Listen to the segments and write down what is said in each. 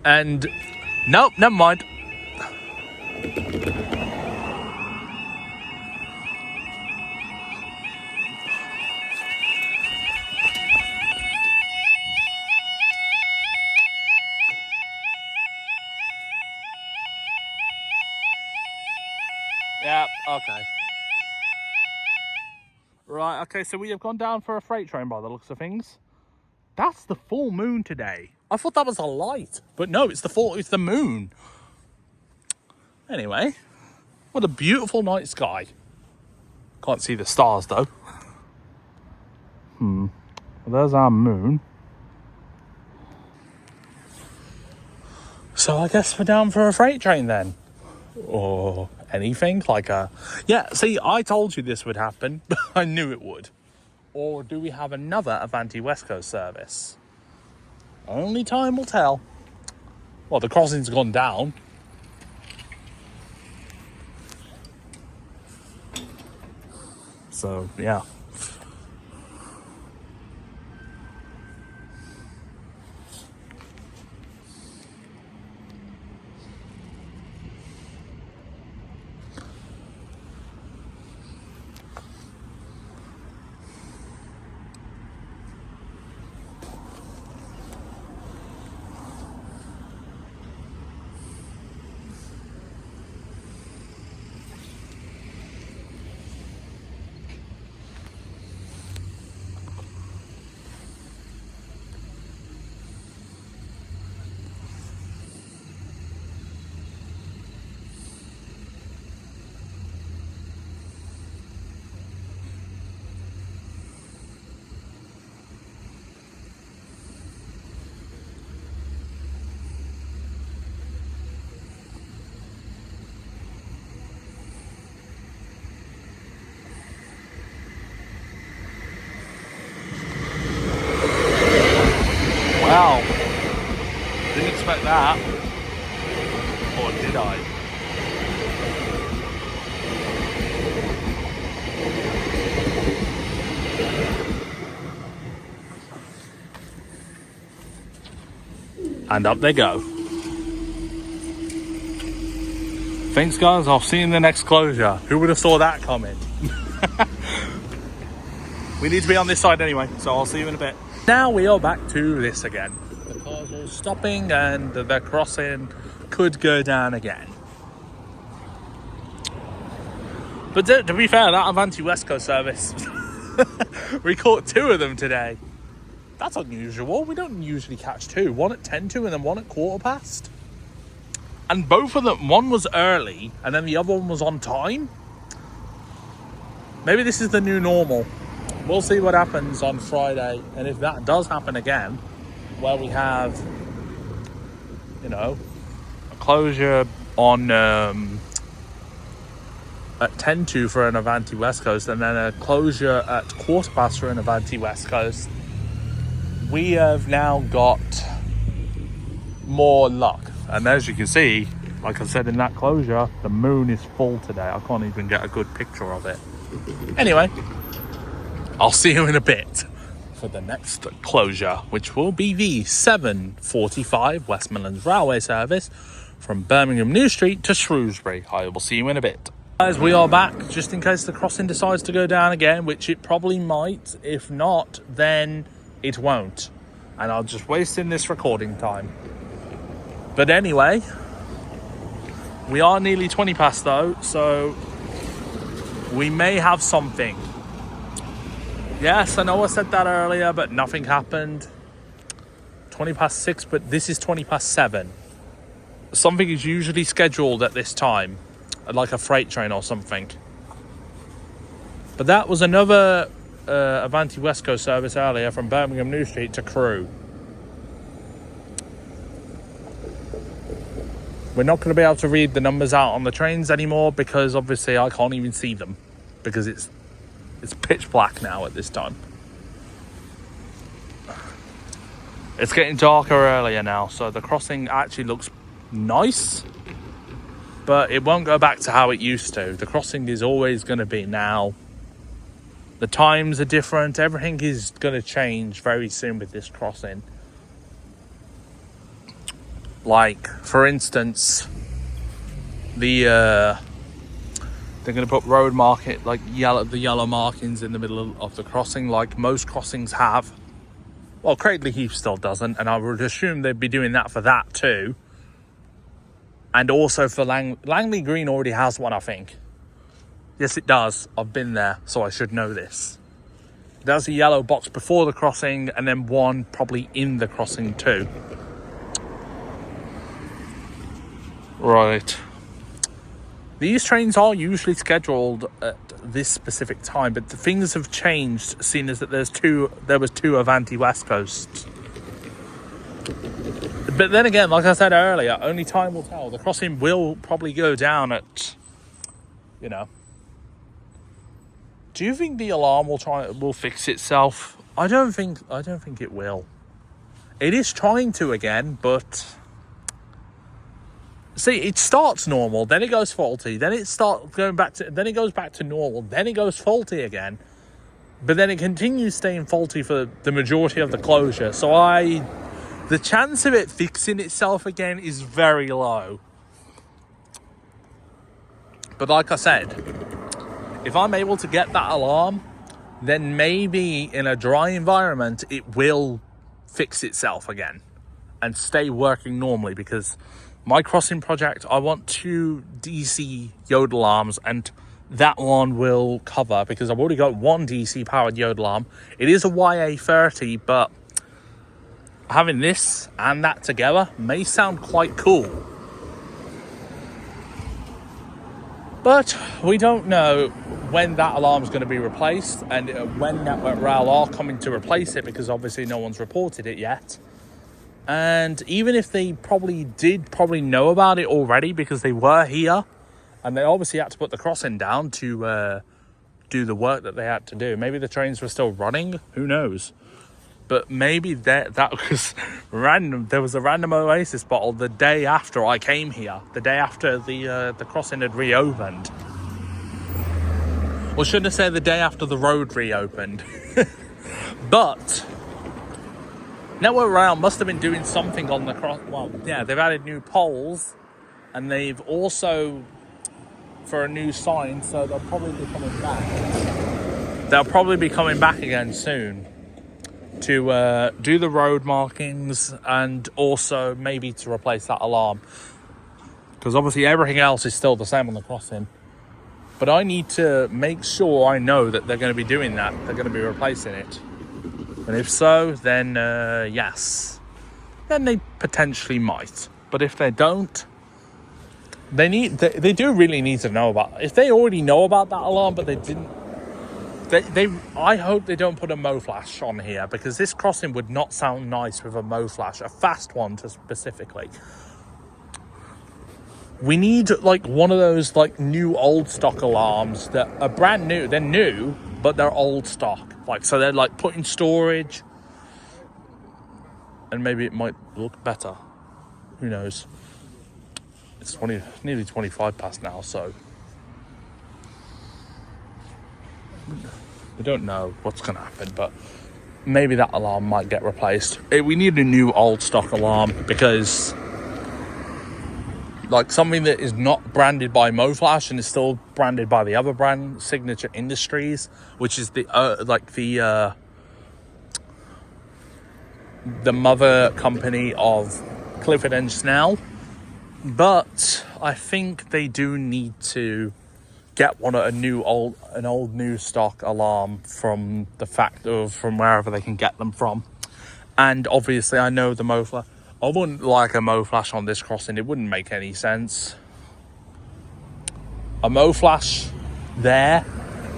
And nope, never mind. Yeah, okay. Right, okay, so we have gone down for a freight train by the looks of things. That's the full moon today. I thought that was a light, but no, it's the moon. Anyway, what a beautiful night sky. Can't see the stars though. Well, there's our moon. So I guess we're down for a freight train then. Or anything like a... Yeah, see, I told you this would happen. I knew it would. Or do we have another Avanti West Coast service? Only time will tell. Well, the crossing's gone down. So, yeah. Wow. Didn't expect that. Or did I? And up they go. Thanks guys, I'll see you in the next closure. Who would have saw that coming? We need to be on this side anyway, so I'll see you in a bit. Now we are back to this again. The cars are stopping and the crossing could go down again. But to be fair, that Avanti West Coast service, we caught two of them today. That's unusual. We don't usually catch two. One at 10 to and then one at quarter past. And both of them, one was early and then the other one was on time. Maybe this is the new normal. We'll see what happens on Friday. And if that does happen again, where we have, you know, a closure on at 10 to for an Avanti West Coast and then a closure at quarter past for an Avanti West Coast, we have now got more luck. And as you can see, like I said in that closure, the moon is full today. I can't even get a good picture of it. Anyway, I'll see you in a bit for the next closure, which will be the 7:45 West Midlands Railway service from Birmingham New Street to Shrewsbury. I will see you in a bit. Guys, we are back, just in case the crossing decides to go down again, which it probably might. If not, then it won't. And I'll just waste in this recording time. But anyway, we are nearly 20 past though, so we may have something. Yes, I know I said that earlier, but nothing happened. 20 past 6, but this is 20 past 7. Something is usually scheduled at this time, like a freight train or something. But that was another Avanti West Coast service earlier from Birmingham New Street to Crewe. We're not going to be able to read the numbers out on the trains anymore because obviously I can't even see them because it's pitch black now at this time. It's getting darker earlier now, so the crossing actually looks nice, but it won't go back to how it used to. The crossing is always going to be now. The times are different. Everything is going to change very soon with this crossing. Like, for instance, they're going to put road market, like the yellow markings in the middle of the crossing, like most crossings have. Well, Cradley Heath still doesn't, and I would assume they'd be doing that for that too. And also for Langley Green already has one, I think. Yes, it does. I've been there, so I should know this. There's a yellow box before the crossing, and then one probably in the crossing too. Right. These trains are usually scheduled at this specific time, but things have changed, seeing as that there was two Avanti West Coasts. But then again, like I said earlier, only time will tell. The crossing will probably go down at, you know. Do you think the alarm will fix itself? I don't think it will. It is trying to again, but see, it starts normal, then it goes faulty, then it goes back to normal, then it goes faulty again. But then it continues staying faulty for the majority of the closure. So the chance of it fixing itself again is very low. But like I said, if I'm able to get that alarm, then maybe in a dry environment, it will fix itself again and stay working normally, because my crossing project, I want 2 DC Yodel alarms, and that one will cover, because I've already got 1 DC powered Yodel alarm. It is a YA30, but having this and that together may sound quite cool. But we don't know when that alarm is going to be replaced, and when Network Rail are coming to replace it, because obviously no one's reported it yet. And even if they probably know about it already, because they were here and they obviously had to put the crossing down to do the work that they had to do. Maybe the trains were still running, who knows? But maybe that was random. There was a random Oasis bottle the day after I came here, the day after the crossing had reopened. Or should I say the day after the road reopened? But Network Rail must have been doing something on the cross. Well, yeah, they've added new poles, and they've also for a new sign, so they'll probably be coming back. They'll probably be coming back again soon to do the road markings, and also maybe to replace that alarm, because obviously everything else is still the same on the crossing. But I need to make sure I know that they're going to be doing that. They're going to be replacing it. And if so, then yes. Then they potentially might. But if they don't, they do really need to know about it. If they already know about that alarm, but they didn't, I hope they don't put a Mo Flash on here, because this crossing would not sound nice with a Mo Flash, a fast one specifically. We need like one of those like new old stock alarms that are brand new. They're new, but they're old stock. Like, so they're like put in storage, and maybe it might look better. Who knows? It's nearly 25 past now, so we don't know what's going to happen, but maybe that alarm might get replaced. We need a new old stock alarm, because like something that is not branded by MoFlash and is still branded by the other brand, Signature Industries, which is the mother company of Clifford and Snell. But I think they do need to get an old new stock alarm from wherever they can get them from. And obviously I know the MoFlash. I wouldn't like a MoFlash on this crossing. It wouldn't make any sense. A MoFlash there,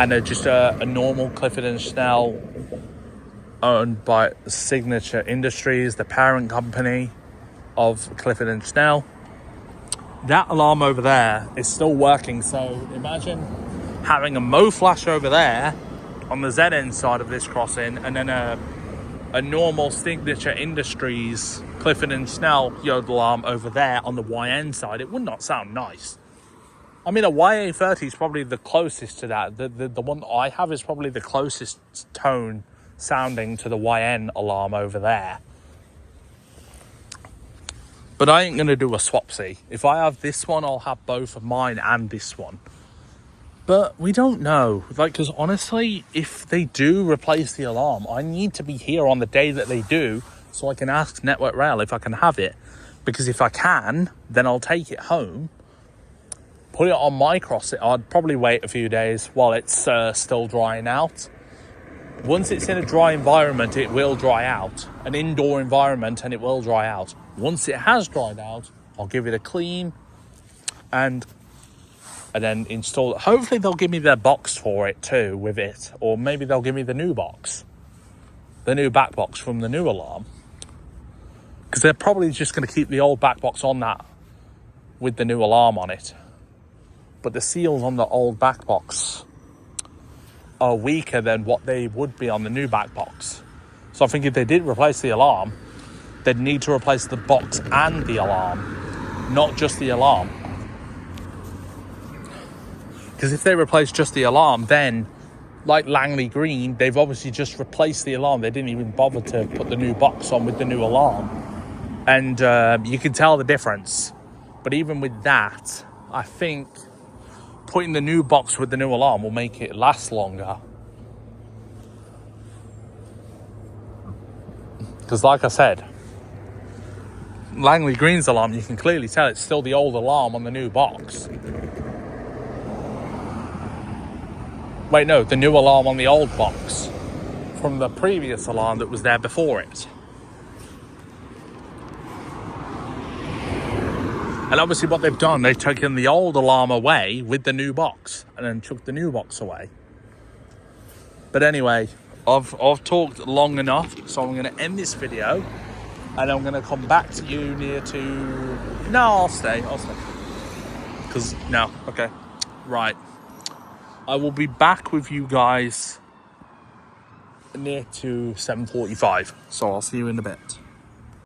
and just a normal Clifford and Snell owned by Signature Industries, the parent company of Clifford and Snell. That alarm over there is still working, so imagine having a MoFlash over there on the ZN side of this crossing, and then a normal Signature Industries Clifford and Snell Yodel alarm over there on the YN side. It would not sound nice. I mean, a YA30 is probably the closest to that. The one that I have is probably the closest tone sounding to the YN alarm over there. But I ain't going to do a swapsy. If I have this one, I'll have both of mine and this one. But we don't know. Like, because honestly, if they do replace the alarm, I need to be here on the day that they do so I can ask Network Rail if I can have it. Because if I can, then I'll take it home, put it on my crosset. I'd probably wait a few days while it's still drying out. Once it's in a dry environment, it will dry out. An indoor environment, and it will dry out. Once it has dried out, I'll give it a clean and then install it. Hopefully they'll give me their box for it too with it. Or maybe they'll give me the new box. The new back box from the new alarm. Because they're probably just going to keep the old back box on that with the new alarm on it. But the seals on the old back box are weaker than what they would be on the new back box. So I think if they did replace the alarm, they'd need to replace the box and the alarm, not just the alarm. Because if they replace just the alarm, then, like Langley Green, they've obviously just replaced the alarm. They didn't even bother to put the new box on with the new alarm. And you can tell the difference. But even with that, I think putting the new box with the new alarm will make it last longer. Because like I said, Langley Green's alarm, you can clearly tell it's still the old alarm on the new box. Wait, no, the new alarm on the old box from the previous alarm that was there before it. And obviously what they've done, they've taken the old alarm away with the new box and then took the new box away. But anyway, I've talked long enough, so I'm going to end this video and I'm going to come back to you near to... No, I'll stay. Because, no, okay. Right. I will be back with you guys near to 7:45, so I'll see you in a bit.